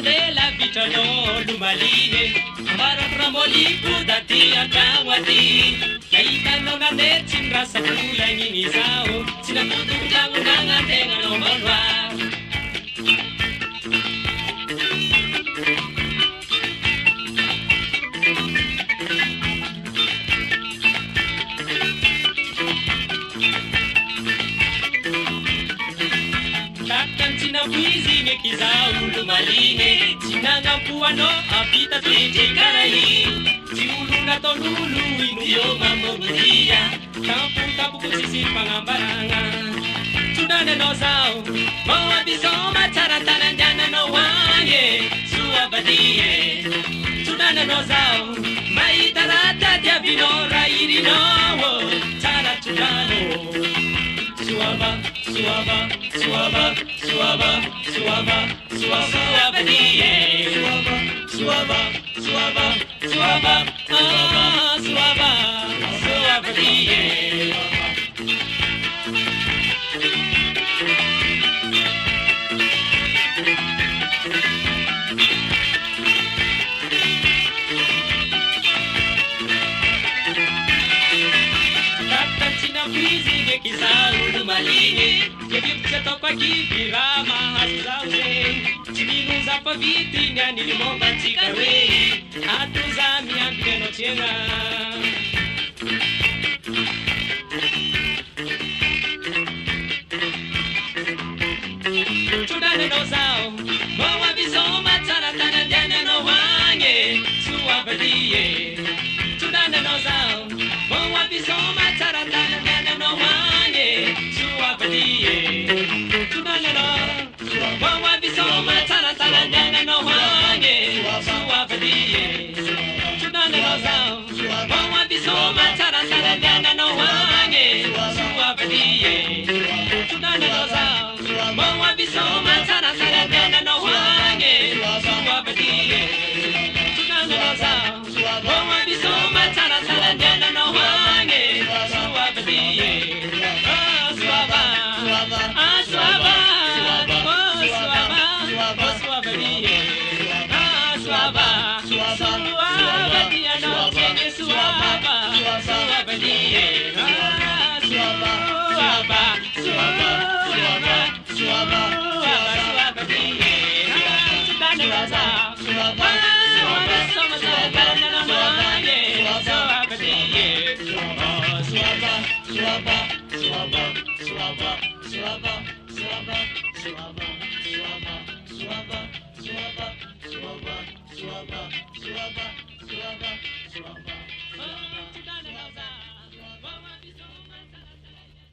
della vita no lumaline amaro tramoliku dati akawati kaita no ngane cindra sapula ngini sao sinaputu tangu nanga tenga no malwa Wizi ngekizao lumaline Chinanga puano apita tuiti karai Ciulu na tolulu inuyo mamobudia Kampu kusisi pangambaranga Tudane no sao Mawa bisoma taratana jana no wanye Suabadie Tudane no sao Mai tarata diabino rairi no Taratudano Suaba, suaba, suaba, suaba, suaba, suaba, die. Suaba, suaba, suaba, suaba, suaba, suaba, die. Kisau lumaline Yekipsa topa kipira mahasauze Chimilu za paviti Nyani limomba chikawe Atu za miambile no chenga Chudane no zao Mowa bizoma taratana jana no wange Suabadie Chudane no zao Mowa bizoma taratana jana no wange Suabadie Chudane no Mowa bizoma taratana jana no wange Suabadie Chudane no zao Mowa bizoma taratana jana no wange Suabadie Chudane no zao Mowa bizoma taratana jana no wange Suabadie Chudane no zao Mowa bizoma taratana jana no wange Suabadie Suaba Suaba Suabadie Suaba Suabadie no chenye suaba Suabadie Suaba Suaba Suaba Suabadie Chudane no zao Suaba Suaba Suaba